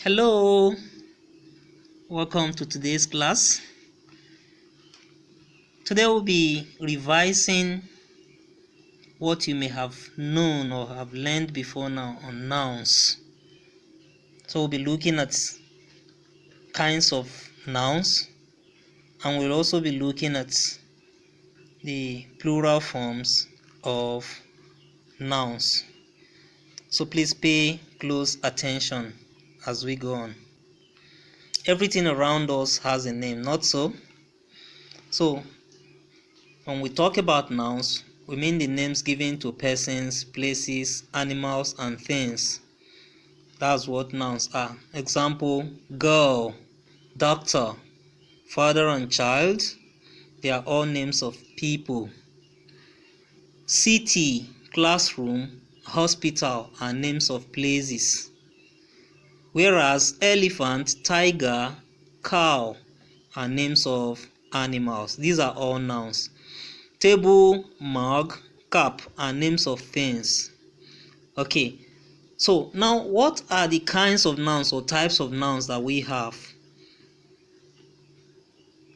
Hello, welcome to today's class. Today we'll be revising what you may have known or have learned before now on nouns. So we'll be looking at kinds of nouns, and we'll also be looking at the plural forms of nouns. So please pay close attention as we go on. Everything around us has a name, not so? So when we talk about nouns, we mean the names given to persons, places, animals, and things. That's what nouns are. Example, girl, doctor, father and child. They are all names of people. City, classroom, hospital are names of places. Whereas elephant, tiger, cow are names of animals. These are all nouns. Table, mug, cup are names of things. Okay, so now what are the kinds of nouns or types of nouns that we have?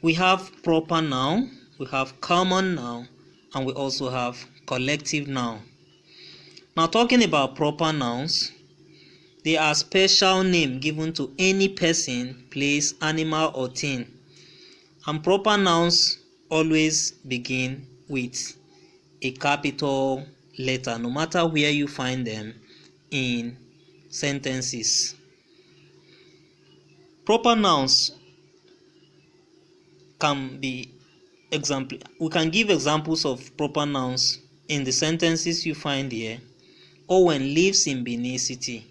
We have proper noun, we have common noun, and we also have collective noun. Now talking about proper nouns, they are special name given to any person, place, animal, or thing. And proper nouns always begin with a capital letter, no matter where you find them in sentences. Proper nouns can be we can give examples of proper nouns in the sentences you find here. Owen lives in Benin City.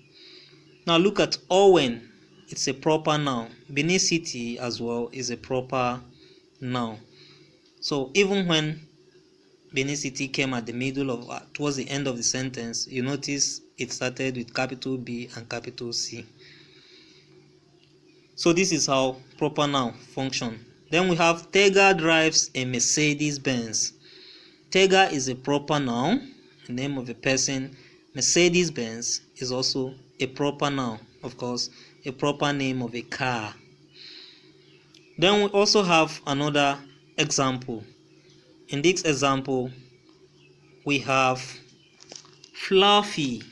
Now look at Owen, it's a proper noun. Benin City as well is a proper noun. So even when Benin City came at the middle of towards the end of the sentence, you notice it started with capital B and capital C. So this is how proper noun function. Then we have Tega drives a Mercedes Benz. Tega is a proper noun, the name of a person. Mercedes Benz is also a proper noun, of course, a proper name of a car. Then we also have another example. In this example, we have Fluffy.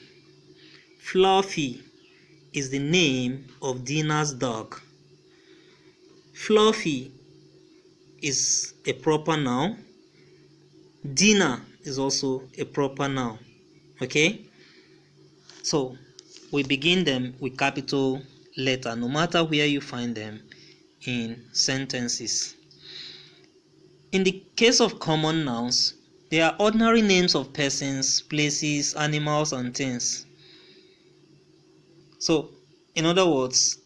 Fluffy is the name of Dina's dog. Fluffy is a proper noun. Dina is also a proper noun. Okay? So, we begin them with capital letter, no matter where you find them in sentences. In the case of common nouns, they are ordinary names of persons, places, animals, and things. So, in other words,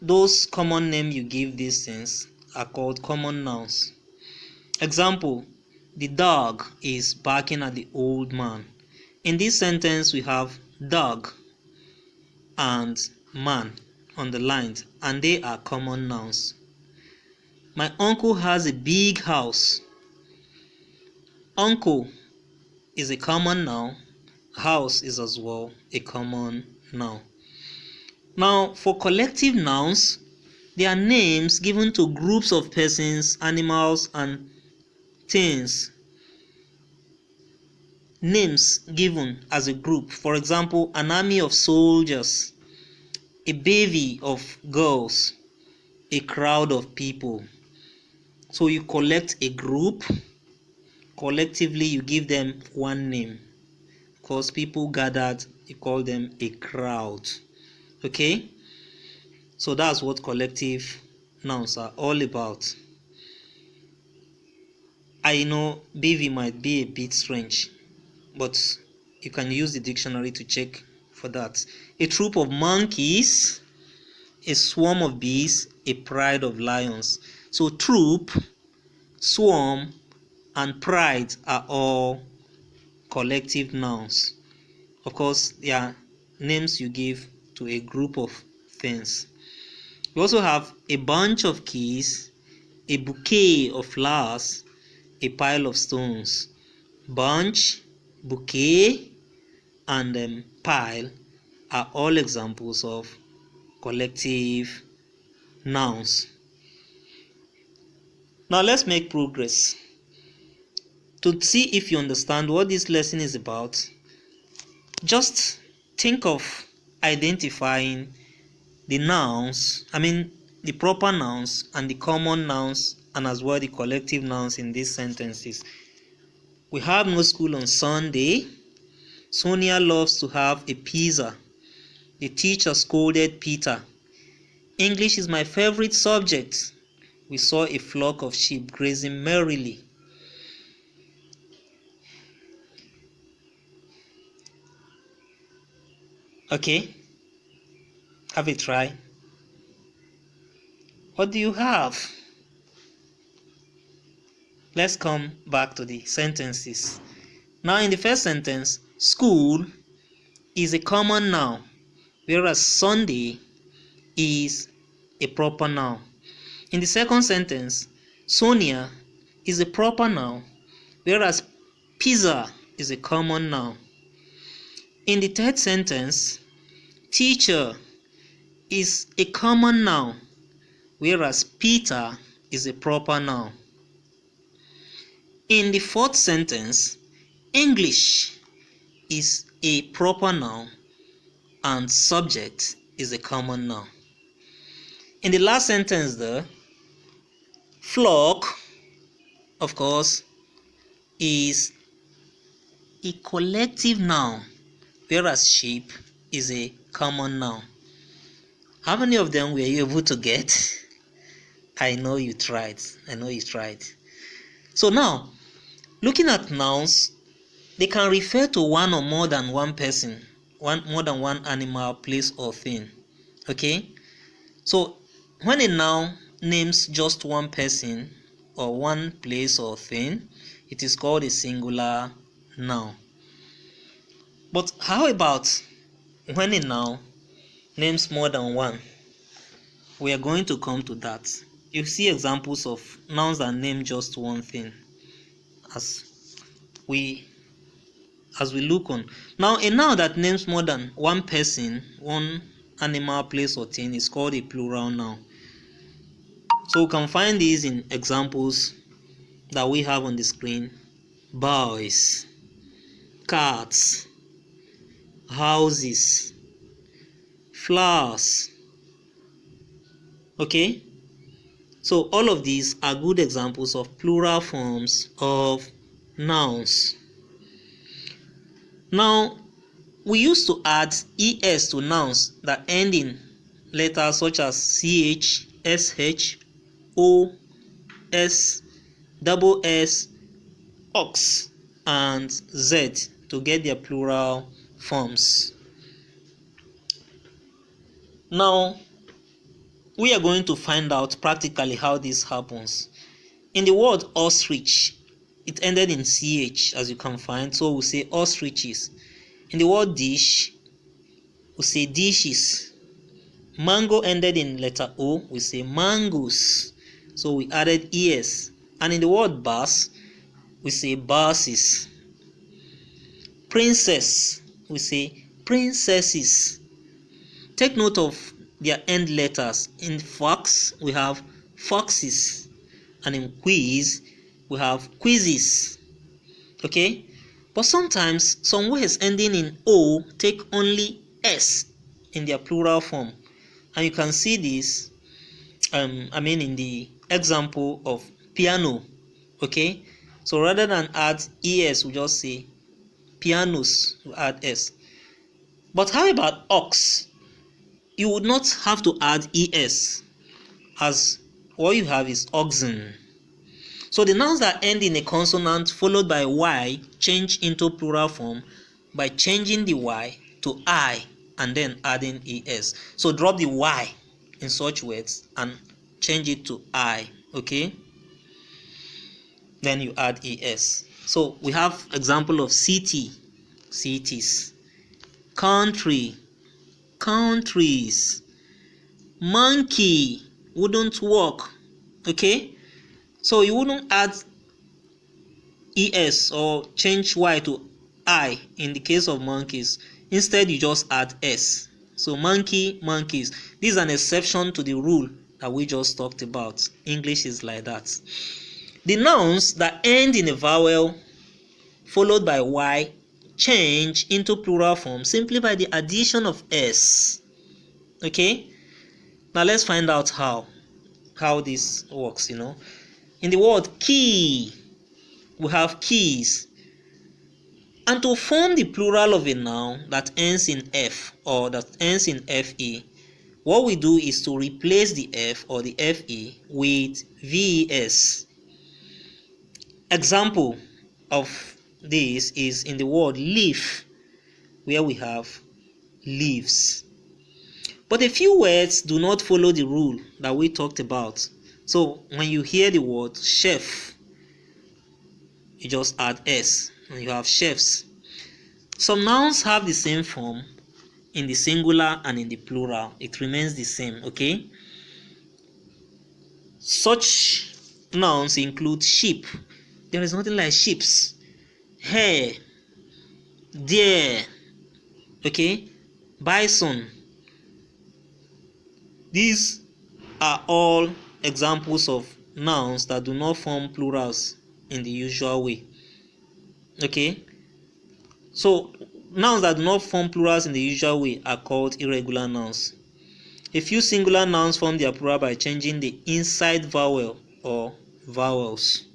those common names you give these things are called common nouns. Example, the dog is barking at the old man. In this sentence, we have dog and man underlined, and they are common nouns. My uncle has a big house. Uncle is a common noun. House is as well a common noun. Now, for collective nouns, they are names given to groups of persons, animals, and things. Names given as a group. For example, an army of soldiers, a bevy of girls, a crowd of people. So you collect a group, collectively you give them one name. Because people gathered, you call them a crowd. Okay? So that's what collective nouns are all about. I know bevy might be a bit strange, but you can use the dictionary to check for that. A troop of monkeys, a swarm of bees, a pride of lions. So troop, swarm, and pride are all collective nouns. Of course, they are names you give to a group of things. We also have a bunch of keys, a bouquet of flowers, a pile of stones. Bunch, bouquet, and pile are all examples of collective nouns. Now let's make progress. To see if you understand what this lesson is about, just think of identifying the nouns, the proper nouns and the common nouns, and as well the collective nouns in these sentences. We have no school on Sunday. Sonia loves to have a pizza. The teacher scolded Peter. English is my favorite subject. We saw a flock of sheep grazing merrily. Okay, have a try. What do you have? Let's come back to the sentences. Now in the first sentence, school is a common noun, whereas Sunday is a proper noun. In the second sentence, Sonia is a proper noun, whereas pizza is a common noun. In the third sentence, teacher is a common noun, whereas Peter is a proper noun. In the fourth sentence, English is a proper noun and subject is a common noun. In the last sentence though, flock, of course, is a collective noun, whereas sheep is a common noun. How many of them were you able to get? I know you tried. So now, looking at nouns, they can refer to one or more than one person, more than one animal, place, or thing. Okay? So when a noun names just one person or one place or thing, it is called a singular noun. But how about when a noun names more than one? We are going to come to that. You see examples of nouns that name just one thing as we look on. Now, a noun that names more than one person, one animal, place, or thing is called a plural noun. So we can find these in examples that we have on the screen. Boys, cats, houses, flowers. Okay? So all of these are good examples of plural forms of nouns. Now, we used to add es to nouns that end in letters such as ch, sh, o, s, double s, ox, and z to get their plural forms. Now, we are going to find out practically how this happens. In the word ostrich, it ended in ch, as you can find, so we'll say ostriches. In the word dish, we'll say dishes. Mango ended in letter o, we say mangoes, so we added es. And in the word bass, we say basses. Princess, we say princesses. Take note of their end letters. In fox, we have foxes, and in quiz, we have quizzes. Okay? But sometimes some words ending in o take only s in their plural form, and you can see this in the example of piano. Okay, so rather than add es, we just say pianos, we add s. But how about ox? You would not have to add es, as what you have is oxen. So the nouns that end in a consonant followed by y change into plural form by changing the y to I and then adding es. So drop the y in such words and change it to I. Okay? Then you add es. So we have example of city, cities, country, countries, monkey, wouldn't walk. Okay? So you wouldn't add es or change y to I in the case of monkeys. Instead, you just add s. So monkey, monkeys. This is an exception to the rule that we just talked about. English is like that. The nouns that end in a vowel followed by y change into plural form simply by the addition of s. Okay? Now let's find out how this works. In the word key, we have keys. And to form the plural of a noun that ends in f or that ends in fe, what we do is to replace the f or the fe with ves. Example of this is in the word leaf, where we have leaves. But a few words do not follow the rule that we talked about. So when you hear the word chef, you just add s and you have chefs. Some nouns have the same form in the singular and in the plural. It remains the same, okay? Such nouns include sheep. There is nothing like sheeps. Hare, deer, okay? Bison. These are all examples of nouns that do not form plurals in the usual way. Okay? So, nouns that do not form plurals in the usual way are called irregular nouns. A few singular nouns form their plural by changing the inside vowel or vowels.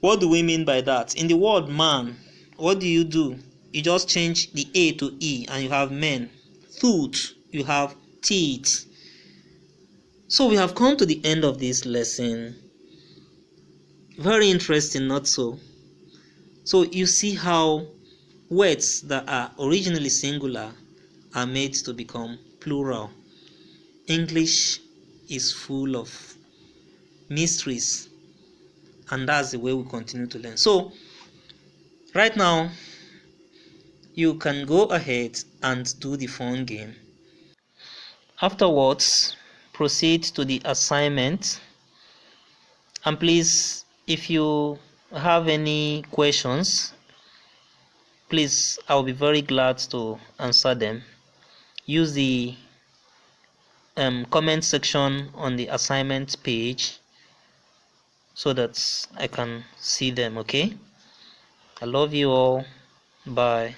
What do we mean by that? In the word man, what do? You just change the A to E and you have men. Tooth, you have teeth. So we have come to the end of this lesson. Very interesting, not so? So you see how words that are originally singular are made to become plural. English is full of mysteries, and that's the way we continue to learn. So right now, you can go ahead and do the fun game. Afterwards, proceed to the assignment. And please, if you have any questions, please, I'll be very glad to answer them. Use the comment section on the assignment page so that I can see them, okay? I love you all. Bye.